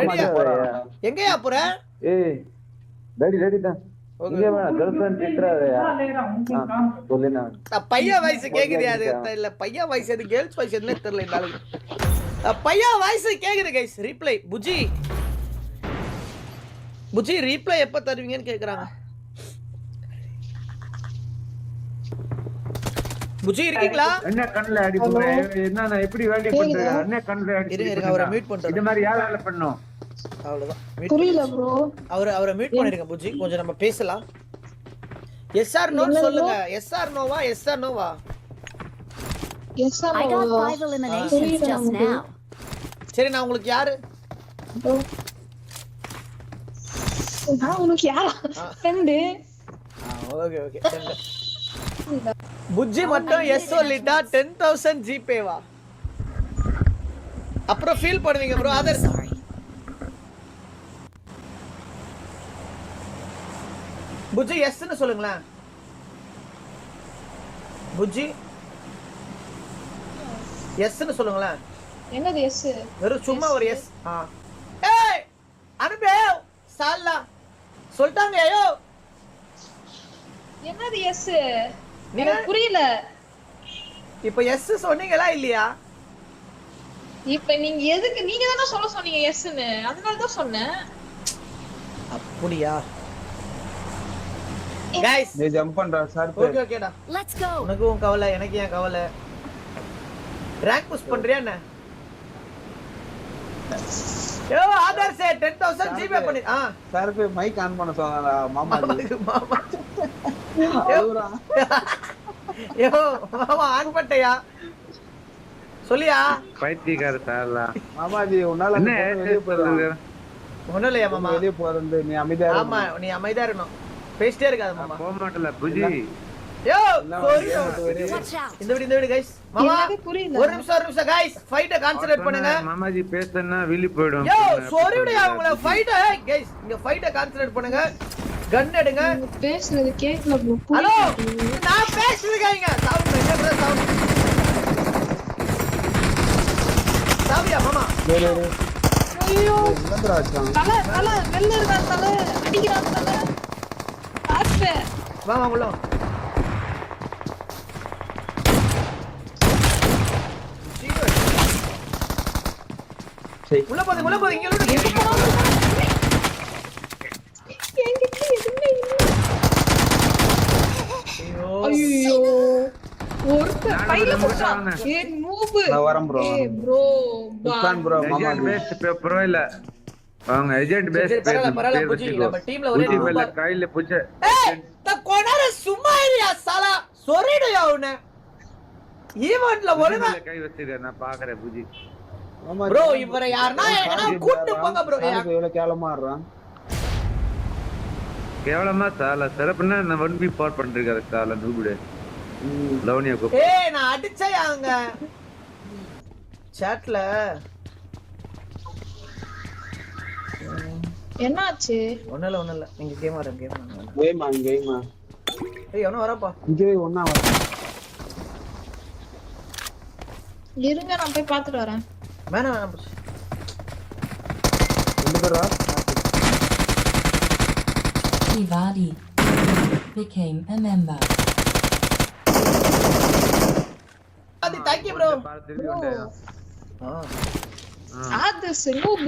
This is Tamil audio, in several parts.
ரெடியா எங்கயா போற ஏய் ரெடி தான் இங்க வா गर्लफ्रेंड திட்றாதயா சொல்லுனா பையா வாய்ஸ் கேக்குறியா அது இல்ல பையா வாய்ஸ் அது கேர்ள்ஸ் வாய்ஸ் என்ன தெரியல இந்த ஆளுக்கு பையா வாய்ஸ் கேக்குது गाइस ரிப்ளை புஜி ரிப்ளை எப்ப தருவீங்கன்னு கேக்குறாங்க புஜி இருக்கீங்களா என்ன கண்ணல அடி போறே என்ன நான் எப்படி வேண்டி பண்றேன் என்ன கண்ணல அடி இருங்க அவரை மீட் பண்றேன் இந்த மாதிரி யாரால பண்ணோம் அவ்வளவுதான் புரியல ப்ரோ அவரை மீட் பண்ணிருங்க புஜி கொஞ்சம் நம்ம பேசலாம் எஸ் ஆர் நோ சொல்லுங்க எஸ் ஆர் நோவா yes or I got 5 eliminations just now. சரி நான் உங்களுக்கு யாரு நான் உனக்கு யாரா ஃப்ரெண்ட் ஓகே புஜ்ஜி மட்டும் எஸ் சொல்லிட்டா 10000 ஜிபே வா அப்புறம் ஃபீல் பண்ணுவீங்க ப்ரோ அதர் புஜ்ஜி எஸ்ன்னு சொல்லுங்களேன் புஜ்ஜி எஸ்ன்னு சொல்லுங்களேன் என்னது எஸ் வெறும் சும்மா ஒரு எஸ் ஏய் அனுபே சால்லா சொல்லிட்டாங்க ஐயோ என்னது எஸ் எனக்கு புரியல இப்போ எஸ் சொன்னீங்களா இல்லையா இப்ப நீங்க எதுக்கு நீங்க தான சொல்ல சொன்னீங்க எஸ்ன்னு அதனால தான் சொன்னேன் அப்படியா गाइस நீ ஜம்ப் பண்றா சார் ஓகேடா Let's go. உனக்கும் கவலை எனக்கு ஏன் கவலை ரேங்க் புஷ் பண்றியா என்ன யோ ஆதர் சே 10000 ஜிபே பண்ணி சார் பே மைக் ஆன் பண்ண சொன்னாரா மாமா யோ மாமா ஆன் பண்ணியா சொல்லியா பைத்தியக்கார சார்லா மாமாஜி உன்னால என்ன வெளிய போறது ஒண்ணலையா மாமா வெளிய போறது நீ அமைதியா ஆமா நீ அமைதியா இருக்கணும் பேசிட்டே இருக்காத மாமா போக மாட்டல புஜி யோ சாரி Watch out. இந்த வீடு गाइस மாமா எனக்கு புரியல ஒரு நிமிஷம் गाइस ஃபைட்ட கான்சென்ட்ரேட் பண்ணுங்க மாமாஜி பேசனா வெளிய போய்டும் யோ சாரிடா உங்கள ஃபைட்ட गाइस இங்க ஃபைட்ட கான்சென்ட்ரேட் பண்ணுங்க கன் எடுங்க பேசுறது கேக்கல ப்ரோ ஹலோ நான் பேசுறேங்க சவுண்ட் என்ன சவுண்ட் சாவியா மாமா ஐயோ என்னடா ஆச்சான் தல வெல்ல இருக்கா தல அடிக்குறான் தல ஆஸ்பே வாமா உள்ள சரி உள்ள போங்க இங்க உள்ள ஐயோ ஒருத்த பையில போட்டான் ஏ மூவ் நான் வரேன் ப்ரோ ஏ ப்ரோ உஸ்மான் ப்ரோ மாமா பெஸ்ட் பேப்பரோ இல்ல அவங்க ஏஜென்ட் பெஸ்ட் பரவாயில்ல புஜி நம்ம டீம்ல ஒரே மேல கையில புஜ ஏய் த கோனர சும்மா இரியா சாலா சொரிடயா உன்னை ஈவென்ட்ல ஒழுங்கா கை வச்சிருக்க நான் பாக்குறேன் புஜி ப்ரோ இவரை யாரனா எங்கனா கூட்டி போங்க ப்ரோ இவ்வளவு கேவலமா ஆடுறான் கேவலமா சால சிறப்புன்னா நான் 1v4 பண்றீங்க சால நூபுடே லவனியா கோ ஏய் நான் அடிச்சேங்க சாட்ல என்னாச்சு ஒண்ணல நீங்க கேம் ஆடுங்க கேமா ஏய் அவன வரப்பா இங்கே ஒண்ணா வர இருங்க நான் போய் பாத்துட்டு வரேன் வேணாம் ரெண்டு பேரா Ivadi became a member. அது தேங்க் யூ ப்ரோ ஆது செலூப்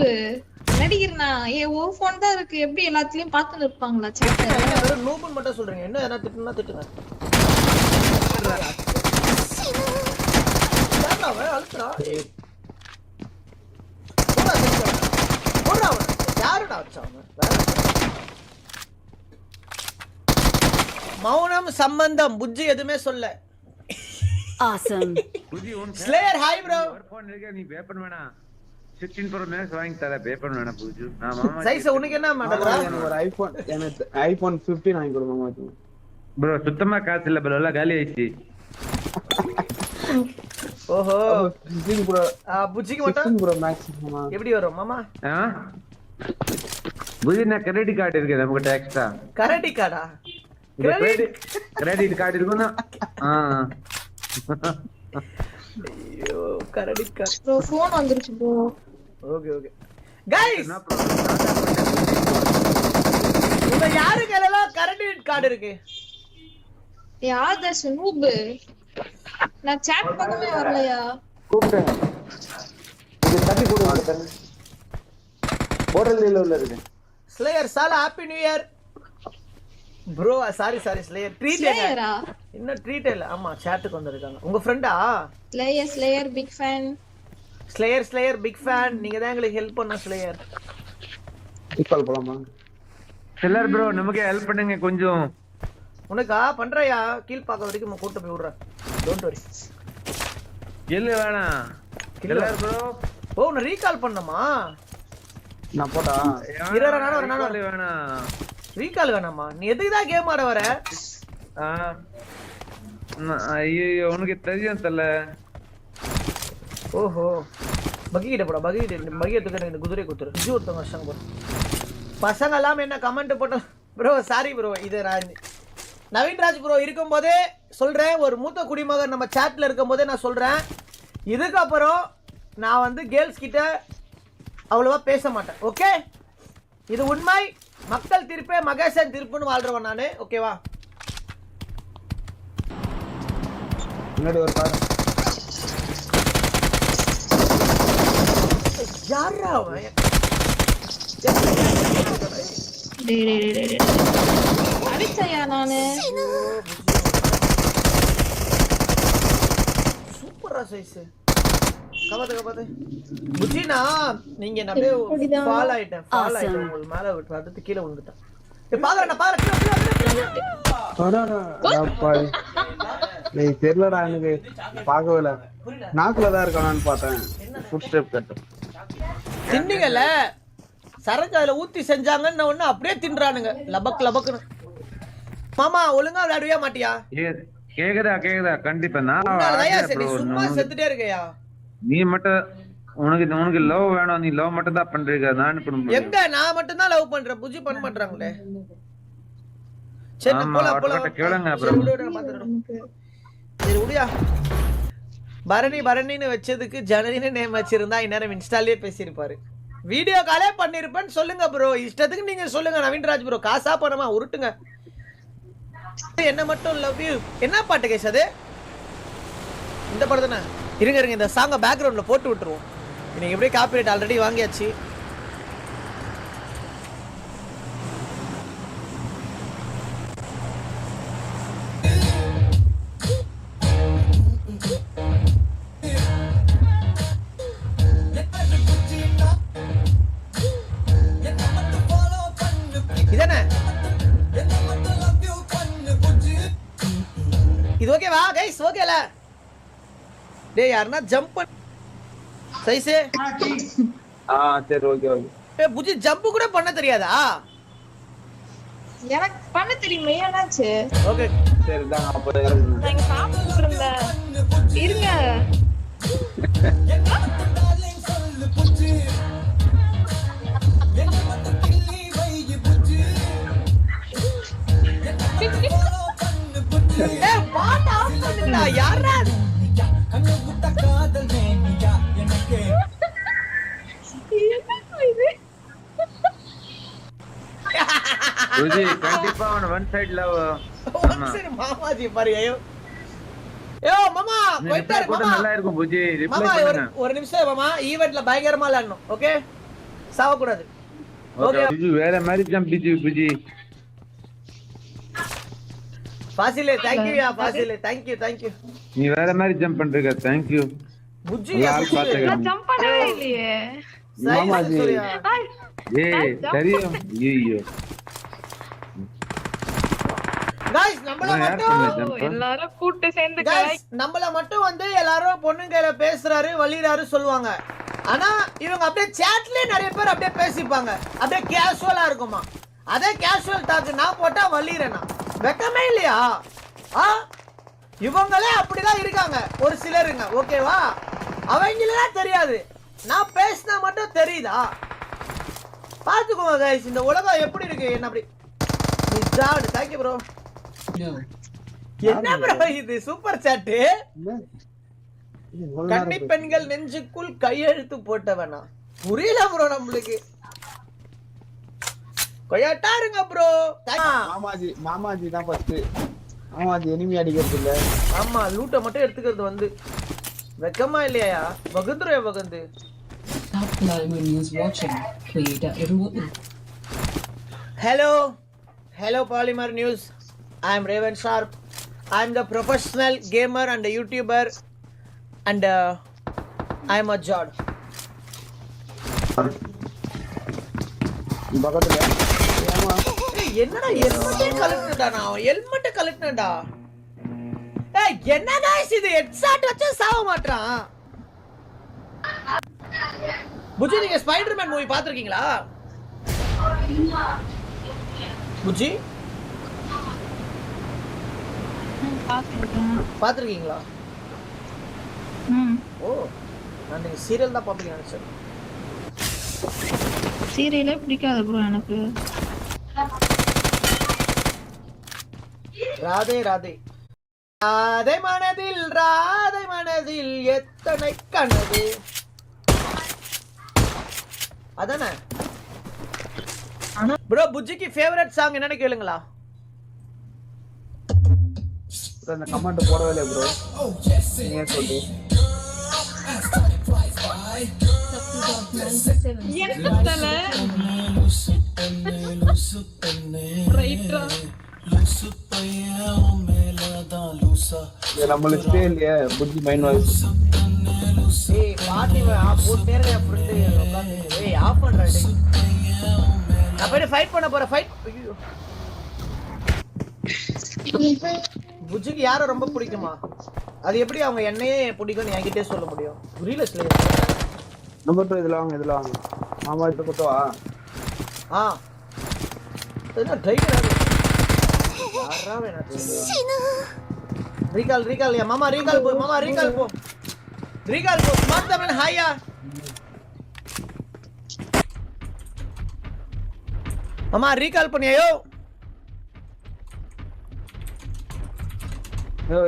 நடிகர்னா ஏ ஒரு ஃபோன் தான் இருக்கு எப்படி எல்லாத்துலயும் பாத்துட்டு இருப்பாங்களா சேட் வெறும் நூபன் மட்டும் சொல்றீங்க என்ன எதனா திட்டுனா திட்டுங்க யாரா அல்ட்ரா போடா யாருடா வச்சாங்க மௌனம் சம்பந்தம் புஜ்ஜி எதுமே சொல்ல Awesome. Buji one slayer hi bro phone இருக்க நீ பேப்பர் வேணா 16 Pro Max வாங்கி தர பேப்பர் வேணா புஜி நான் மாமா சைஸ் உனக்கு என்ன மாட்டறா எனக்கு ஒரு ஐபோன் 15 வாங்கி கொடு மாமா ப்ரோ சுத்தமா காசு இல்ல ப்ரோ எல்லாம் காலி ஆயிடுச்சு ஓஹோ 16 Pro புஜ்ஜிக்கு மட்டும் 16 Pro Max மாமா எப்படி வரும் மாமா புஜி நான் கிரெடிட் கார்டு இருக்கு நமக்கு எக்ஸ்ட்ரா கரடி கார்டா கிரெடிட் கார்டு இருக்குன்னா ஐயோ கரடி கார்டு ப்ரோ ஃபோன் வந்துருச்சு ப்ரோ ஓகே கைஸ் உங்க யாரு கையில கரண்ட் கார்டு இருக்கு? யாத ஸ்னூப் நான் chat பக்கமே வரலையா? கூப்பிட்டேன் இது தட்டி போடுங்க போர்டல்ல உள்ள இருக்கு ஸ்லேயர் சாலா happy new year bro. Sorry slayer treat ஸ்லேயரா? இன்னும் ட்ரீட் இல்ல. ஆமா சாட்டுக்கு வந்திருக்காங்க. உங்க ஃப்ரெண்டா? Slayer big fan. Slayer big fan. நீங்க தான் எங்களுக்கு ஹெல்ப் பண்ண ஸ்லேயர். கால் போலாமா? செல்லர் ப்ரோ நமக்கு ஹெல்ப் பண்ணுங்க கொஞ்சம். உனக்கா பண்றயா? கீழ் பாக்க வரைக்கும் கூட்ட போய் விடுறேன். Don't worry. இல்ல வேணாம் செல்லர் ப்ரோ. ஓ நான் ரீகால் பண்ணமா? நான் போடா நானும் வேணாம் ரீகால் வேணாமா? நீ எதுக்கு தான் கேம் ஆட வர? ஐயோ உனக்கு தெரியும் தல. ஓஹோ பகிட்ட போடா பகிட்ட எடுத்துக்க குதிரை குத்துரு. இது ஒருத்தவங்க வருஷங்க போற பசங்க எல்லாம் என்ன கமெண்ட் போட்ட ப்ரோ. Sorry bro. இது நான் நவீன்ராஜ் ப்ரோ இருக்கும்போதே சொல்றேன். ஒரு மூத்த குடிமகன் நம்ம சாட்ல இருக்கும்போதே நான் சொல்றேன். இதுக்கப்புறம் நான் வந்து கேர்ள்ஸ் கிட்ட அவ்வளவா பேச மாட்டேன். ஓகே இது உண்மை. மக்கள் தீர்ப்பே மகேசன் தீர்ப்புன்னு வாழ்றவன் நானு. ஓகேவா? முன்னாடி ஒரு பாரு யாரா அவன்? டேய் அடிச்சயா நானு? சூப்பரா சைஸ். கபாத புஜினா நீங்க அப்படியே ஃபால் ஆயிட்டேன். உங்களுக்கு மேல அடுத்து கீழ விழுந்துட்டேன். நீ தெரியலடா எனக்கு பார்க்கவே இல்ல. நாக்குலதான் இருக்கானான்னு பார்த்தேன். ஃபுட் ஸ்டெப் கட்டு தின்னீங்கல்ல சரக்கு அதுல ஊத்தி செஞ்சாங்கன்னு ஒண்ணு அப்படியே தின்றானுங்க லபக்குன்னு. மாமா ஒழுங்கா விளையாடவே மாட்டியா? கேக்குதா கண்டிப்பா. நீ சும்மா செத்துட்டே இருக்கையா? நீ மட்டும் உனக்கு லவ் வேணும். நீ லவ் மட்டும் தான் பண்றீங்க. எங்க நான் மட்டும் தான் லவ் பண்றேன். புஜி பண்ண மாட்டாங்களே. சரி போலாம் கேளுங்க. சரி உடியா. பரணின்னு வச்சதுக்கு ஜனனின்னு நேம் வச்சிருந்தா இந்நேரம் இன்ஸ்டாலே பேசியிருப்பாரு. வீடியோ காலே பண்ணிருப்பேன்னு சொல்லுங்க ப்ரோ. இஷ்டத்துக்கு நீங்க சொல்லுங்க நவீன்ராஜ் ப்ரோ. காசா பணமா உருட்டுங்க. என்ன மட்டும் லவ் யூ. என்ன பாட்டு கேஸ் அது? இந்த பாட்டு தானே? இருங்க இந்த சாங்க பேக்ரவுண்ட்ல போட்டு விட்டுருவோம். இன்னைக்கு எப்படியே காப்பிரைட் ஆல்ரெடி வாங்கியாச்சு. இதானே இது? ஓகேவா கைஸ்? ஓகேல? டேய் யாருன்னா ஜம்ப் பண்ண சைஸே. சரி ஓகே புஜி ஜம்ப் கூட பண்ண தெரியாதா? எனக்கு பண்ண தெரியுமே. என்னாச்சு? ஓகே சரி தான் அப்ப இறங்குங்க. நான் இங்க சாப்பிட்டு இருந்தேன். இருங்க ஏய் பாட்டு ஆஃப் பண்ணுடா. யாரா கண்டிப்பா ஒன் சைடு லவ். சரி மாமாஜி பாரு. ஐயோ மாமா போயிட்டாரு மாமா. நல்லா இருக்கும் புஜி. ரிப்ளை மாமா பண்ணுங்க. ஒரு நிமிஷம் மாமா. ஈவென்ட்ல பயங்கரமா விளையாடணும். ஓகே சாவ கூடாது. ஓகே புஜி வேற மாதிரி ஜம்ப் புஜி. ஃபாசிலே थैंक यू யா ஃபாசிலே. Thank you. நீ வேற மாதிரி ஜம்ப் பண்றீங்க. Thank you. புஜி நான் ஜம்ப் பண்ணவே இல்லையே. மாமாஜி. ஏய் தெரியும். ஐயோ गाइस நம்மள மட்டும் எல்லாரும் கூட்டி சேர்ந்து गाइस நம்மள மட்டும் வந்து எல்லாரும் பொண்ணுங்கல பேசுறாரு வள்ளிறாரு சொல்லுவாங்க. ஆனா இவங்க அப்படியே சாட்லயே நிறைய பேர் அப்படியே பேசிப்பாங்க. அப்படியே கேஷுவலா இருக்குமா. அதே கேஷுவல் டாக் நான் போட்டா வள்ளிறேனா வெக்கமே இல்லையா? இவங்களே அப்படிதான் இருக்காங்க ஒரு சிலருங்க. ஓகேவா? அவங்களே தெரியாது. நான் பேசினா மட்டும் தெரியுதா? பாத்துக்கோங்க गाइस இந்த உலகம் எப்படி இருக்கு. என்ன அப்படி நிஜாடு. Thank you bro. என்ன ப்ரோ இது சூப்பர் சாட். கன்னி பெண்கள் நெஞ்சுக்குள் கையெழுத்து போட்டவனா? புரியல ப்ரோ நம்மளுக்கு. கொய்யாட்டா இருங்க ப்ரோ. மாமாஜி தான் ஃபர்ஸ்ட். மாமாஜி எனிமி அடிக்கிறது இல்ல. ஆமா லூட்டை மட்டும் எடுத்துக்கிறது வந்து வெக்கமா இல்லையா? வகுந்துரு வகுந்து. Stop global news watching. Creator Irwin. Hello Polymer News. I am Raven Sharp. I am the professional gamer and a YouTuber and I am a Jod. பக்கத்துல என்னடா ஹெல்மெட்டே கலெக்டடா நான் ஹெல்மெட்டே கலெக்டடா. ஏய் என்னடா இது ஹெட்ஷாட் வச்சு சாவ மாட்டறான். புஜி நீங்க ஸ்பைடர்மேன் மூவி பாத்திருக்கீங்களா? புஜி பாத்திருக்கீங்களா? ஓ நான் நீங்க சீரியல் தான் பாப்பீங்க நினைச்சேன். சீரியலே பிடிக்காது ப்ரோ எனக்கு. ராதே ராதே ராதை மனதில் எத்தனை கனவு. அதானே ப்ரோ. புஜிக்கு ஃபேவரட் சாங் என்னன்னு கேளுங்களா? அந்த கமெண்ட் போடவே இல்லை ப்ரோ. நீங்க சொல்லு. நம்ம லிஸ்டே இல்லையே புத்தி மைண்ட் வாய்ஸ். ஏய் பாட்டி போட்டே இருக்க ஃப்ரெண்ட் உட்கார்ந்து. ஏய் ஆஃப் பண்றா டேய். நான் போய் ஃபைட் பண்ண போறேன். ஃபைட். புஜிக்கு யாரை ரொம்ப பிடிக்குமா? அது எப்படி அவங்க என்னையே பிடிக்கும்னு என்கிட்டே சொல்ல முடியும்? புரியல சில. நம்பர் 2 இதுல வாங்க. மாமா கிட்ட போட்டவா? என்ன டைகர் யாரா வேணா ரீகால் யா மாமா ரீகால் போ. ஸ்மார்ட் தமன் ஹாயா. மாமா ரீகால் பண்ணியோ.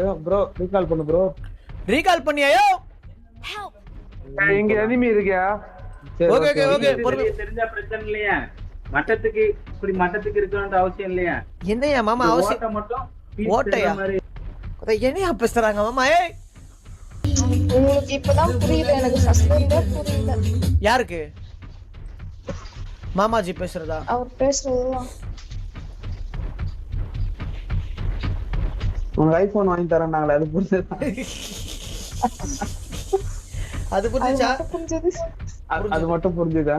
யோ ப்ரோ ரீகால் பண்ணு ப்ரோ. ரீகால் பண்ணியோ. இங்க எனிமி இருக்கியா? ஓகே தெரிஞ்ச பிரச்சனை இல்லையா? மட்டத்துக்கு இப்படி மட்டத்துக்கு இருக்கணும்ன்ற அவசியம் இல்லையா? என்னையா மாமா அவசியம் மட்டும் ஓட்டையா? அத என்னையா பேசுறாங்க மாமா? ஏய் உங்களுக்கு இப்பதான் புரியுது. எனக்கு சஸ்பெண்டே புரியல. யாருக்கு? மாமாஜி பேசுறதா? அவர் பேசுறதுதான். உங்க ஐபோன் வாங்கி தரேன்னாங்களே அது புரியுதா? அது புரிஞ்சுச்சா? அது மட்டும் புரிஞ்சுதா?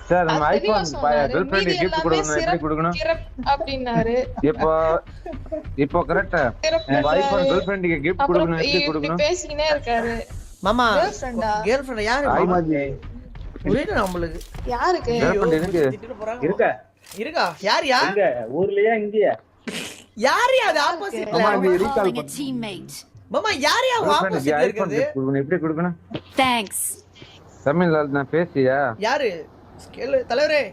சார் நம்ம ஐபோன் गर्लफ्रेंड gift கொடுக்கணும். எப்படி கொடுக்கணும் அப்படினாரு. இப்போ கரெக்ட்டா ஐபோன் गर्लफ्रेंड க்கு gift கொடுக்கணும். எப்படி கொடுக்கணும்? பேசினே இருக்காரு. மாமா கேர்ள்ஃப்ரெண்டா யாரு? மாமாஜி புரியல நம்மளுக்கு. யாருக்கு? girlfriend இருக்கு. இருக்கா? யாரியா? இங்க ஊர்லயா இங்கயா? யாரியா? அது ஆப்போசிட்ல. மாமாஜி ரீகால் Calling a பண்ணு. teammate. மாமா யாரியா ஆப்போசிட்ல ஐபோன் இருக்குது? gift கொடுக்கணும். எப்படி கொடுக்கணும்? Thanks. தமிழ்ல நான் பேசியா? யாரு? ஸ்கேல் தலைவரே.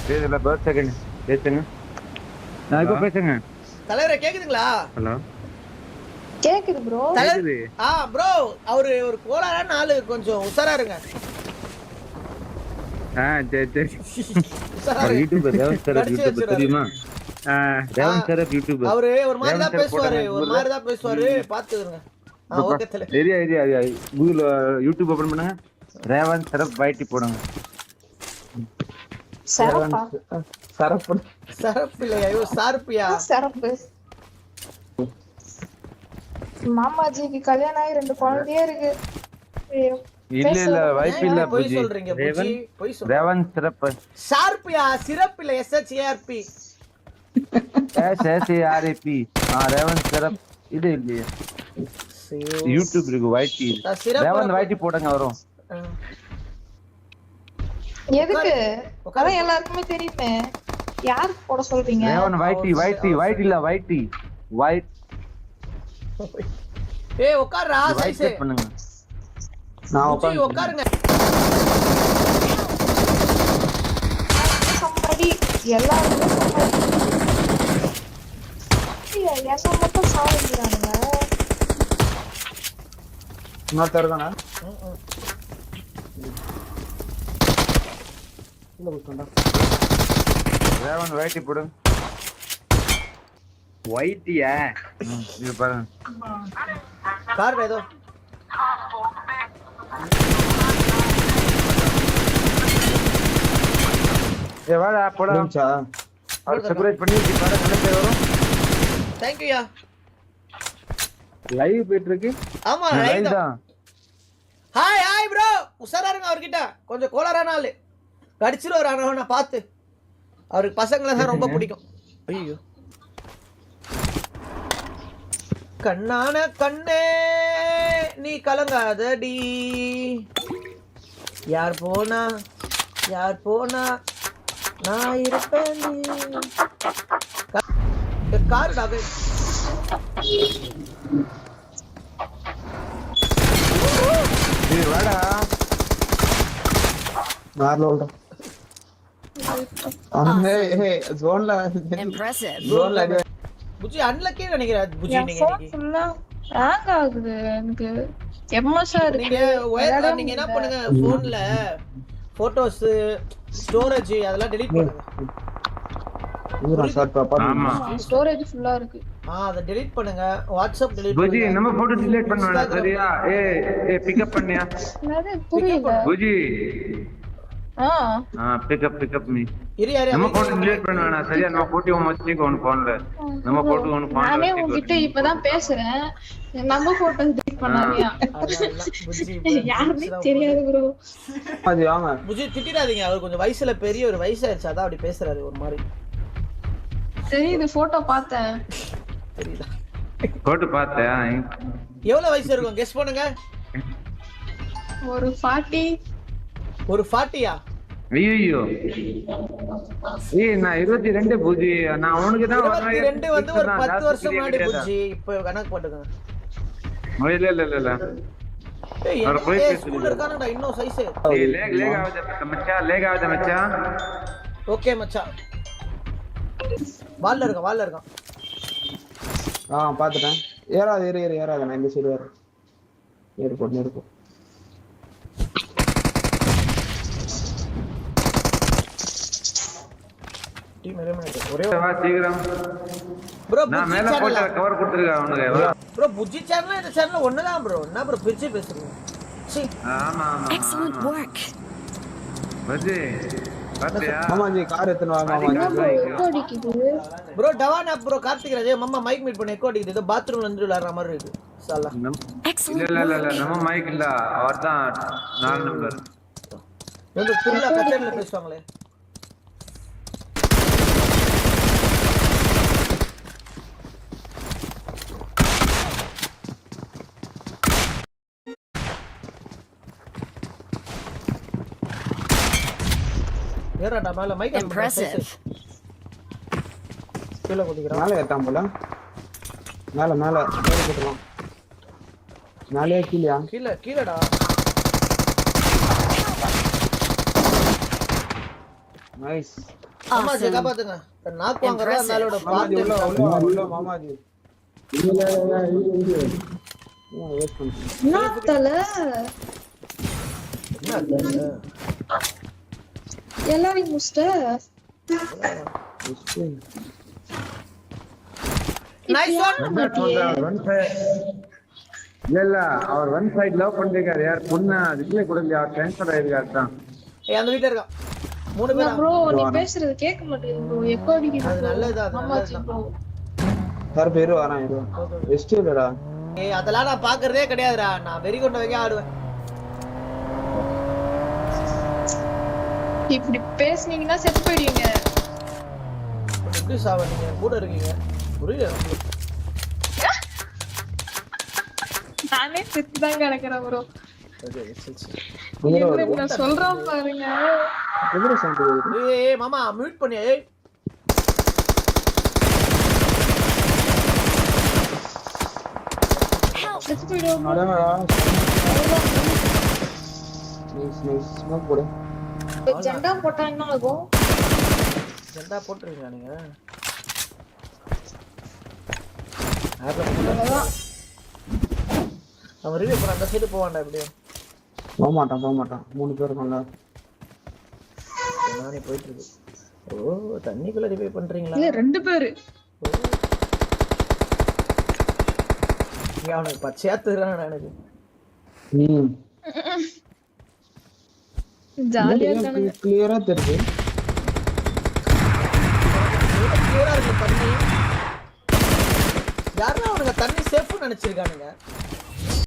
பேசல பர் செகண்ட் பேசுங்க. நான் இப்போ பேசுங்க. தலைவரே கேக்குதுங்களா? ஹலோ கேக்குது ப்ரோ. கேக்குது. ப்ரோ அவரு ஒரு கோளாறான ஆளு. கொஞ்சம் உஷாரா இருங்க. சரி உஷாரா இருங்க. யூடியூபர் ரேவன் சார் யூடியூபர் தெரியுமா? Raven sir YouTuber. அவரு ஒரு மாதிரி தான் பேசுவாரு. பாத்துக்கங்க. ஓகே தல. ஏரியா கூகுள் யூடியூப் ஓபன் பண்ணுங்க. ரேவன் சரப் வைட்டி போடுங்க. சரப்பு இல்லையா? சார்பியா? சரப்பு. மாமாஜிக்கு கல்யாணம் ஆகி 2 குழந்தையே இருக்கு. இல்ல வைப்பு இல்ல போய் பூஜி. சொல்றீங்க பூஜி. போய் சொல்றீங்க. ரேவன் சரப் சார்பியா? சிரப் இல்ல SHARP. SHARP. ரேவன் சரப் இது இல்லையா? யூடியூப் இருக்கு வைட்டி. ரேவன் வைட்டி போடுங்க வரும். எதுக்கு? அதான் எல்லாருக்குமே தெரியுமே. யார் போட சொல்றீங்க? ரேவன் வைட்டி இல்ல வைட்டி வைட். ஏய் உட்கார்றா சைஸ் பண்ணுங்க. நான் உட்காருங்க. சம்படி எல்லாருமே என்ன மட்டும் சாவுறானுங்க. இன்னொருத்தர் இருக்கானா ரேவன் வைட்டி போடு. ஒயிட்டியா இது பாருங்க. கார் ஏதோ வாடா போடா. முடிஞ்சா அவர் செப்பரேட் பண்ணி பாரு கனெக்ட் வரும். தேங்க் யூயா. லைவ் போயிட்டு இருக்கு. ஆமா லைவ் ரைட் தான். தான். ஹாய் ப்ரோ, உஷாரா இருங்க அவர்கிட்ட. கொஞ்சம் கோளாறான ஆளு, கடிச்சிருவாரு. ஆனா பார்த்து, அவருக்கு பசங்களை தான் ரொம்ப பிடிக்கும். ஐயோ கண்ணான கண்ணே நீ கலங்காதடி, யார் போனா நான் இருப்பேன். காருடாக வாடா. நார்ல ஓடுறோம். ஜோன்ல Impressive. ஜோன்ல அடி. புஜி அன்லக்கே நினைக்கிறேன். புஜி என் நீங்க phone full ஆ hang ஆகுது எனக்கு. எம்எஸ்ஆ நீங்க இருக்கு. நீங்க என்ன பண்ணுங்க, போன்ல போட்டோஸ் ஸ்டோரேஜ் அதெல்லாம் டெலீட் பண்ணுங்க. ஊரா சார் பாப்பா. ஆமா ஸ்டோரேஜ் ஃபுல்லா இருக்கு. அதை டெலீட் பண்ணுங்க. வாட்ஸ்அப் டெலீட் புஜி பண்ணுங்க. நம்ம போட்டோ டிலீட் பண்ணவேனா சரியா? பிக்கப் பண்ணியா என்னது புரியல. புஜி? ஆ பிக்கப் மீ. இரு யாரே நம்ம போட்டோ டிலீட் பண்ணவேனா சரியா? நம்ம போட்டோ வச்சுக்கோ உன் போன்ல. நம்ம போட்டோ உன் போன்ல நானே உன்கிட்ட இப்பதான் பேசுறேன். நம்ம போட்டோ டெலீட் பண்ணாமையா? யாருமே தெரியாது ப்ரோ. அது வாங்க. புஜி திட்டிடாதீங்க, அவர் கொஞ்சம் வயசுல பெரிய ஒரு வயசாயிருச்சு, அதான் அப்படி பேசுறாரு ஒரு மாதிரி. தெரியுது, போட்டோ பார்த்தேன். தெரியுதா? போட்டு பார்த்தேன். எவ்வளவு வயசு இருக்கும் கெஸ் பண்ணுங்க. ஒரு 40. ஒரு 40யா? ஐயோ நான் 22 புஜி. நான் அவனுக்கு தான் 22 வந்து ஒரு 10 வருஷம் முன்னாடி புஜி. இப்போ கணக்கு போட்டுங்க. இல்ல ஏய் அவர் போய் என்ன ஸ்கூல்ல இருக்கானடா இன்னும் சைஸ். லேக் ஆகுது மச்சான். ஓகே மச்சான். வால்ல இருக்கான். பாத்துட்டேன். ஏறாத நான் இந்த சைடு வரேன். ஏறுப்போம். Team eliminate. ஒரே வா சீக்கிரம் ப்ரோ நான் மேல போட்ட கவர் கொடுத்துருக்கேன் அவனுக்கு. ப்ரோ புஜி சேனல் இந்த சேனல் ஒண்ணுதான் ப்ரோ. என்ன ப்ரோ பிரிச்சு பேசுறீங்க? சீ. ஆமா Excellent work. புஜி பாத்தியா? மாமாஜி கார் எத்தனை வா மாமாஜி. எக்கோ அடிக்குது. ப்ரோ டவான் அப் ப்ரோ கார்த்திக் ராஜே மாமா மைக் மீட் பண்ணி எக்கோ அடிக்குது. ஏதோ பாத்ரூம்ல வந்து விளையாடுற மாதிரி இருக்கு. சாலா. Excellent இல்ல work. நம்ம மைக் இல்ல, அவர்தான் 4 நம்பர். வந்து திருவிழா கச்சேரியில பேசுவாங்களே. ஏறாடா மேல மைக். Impressive. கீழ குதிக்குறான். மேல ஏத்தாம் போல. மேல போட்டுலாம். மேலே கீழயா? கீழடா. நைஸ். அம்மா ஜெகா பாத்துங்க. நாக் வாங்குறா மேலோட மாமாஜி பாத்து. உள்ள மாமாஜி. வெயிட் பண்ணு. என்னத்தல எல்லாரையும் முடிச்சிட்ட. Nice one. இல்ல அவர் ஒன் சைடு லவ் பண்ணிருக்காரு. யார் பொண்ணு அதுக்குள்ளே கொடுக்கலையா? ட்ரான்ஸ்ஃபர் ஆயிருக்காரு தான். ஏய் அந்த வீட்ல இருக்கான். 3 பேர். ப்ரோ நீ பேசுறது கேட்க மாட்டேங்குது ப்ரோ. எக்கோ அடிக்குது. அது நல்லதா ஆமாச்சி ப்ரோ. சார் பேரு வரான் இது. வெஸ்ட் இல்லடா. ஏய் அதெல்லாம் நான் பாக்குறதே கிடையாதுடா. நான் வெறி கொண்ட வைக்க ஆடுவேன். இப்படி பேசுனீங்கன்னா செத்து போயிடுவீங்க. எப்படி சாவ நீங்க கூட இருக்கீங்க? புரியல. நானே செத்து தான் கிடக்குறேன் ப்ரோ. குதிரை நான் சொல்றேன் பாருங்க. குதிரை சவுண்ட் வருது. ஏய் மாமா மியூட் பண்ணி. ஏய் செத்து போயிடுவோம். அடடா. நைஸ் ஸ்மோக் போடு. ஜெண்டா போட்டா என்ன ஆகும்? ஜெண்டா போட்டுறீங்களா நீங்க? அவன் ரிவ்யூ போறான் அந்த சைடு போவான்டா எப்படியும். போக மாட்டான் 3 பேர் இருக்கோம்ல. நானே போயிட்டு இருக்கு. ஓ தண்ணிக்குள்ள ரிவ்யூ பண்றீங்களா? இல்ல 2 பேரு. நீ அவனுக்கு பச்சையா தருறான் எனக்கு. ஜாலியா இருக்கானுங்க. கிளியரா தெரியுது. கிளியரா இருக்கு தண்ணி. யாரா அவனுக்கு தண்ணி சேஃப்னு நினைச்சிருக்கானுங்க.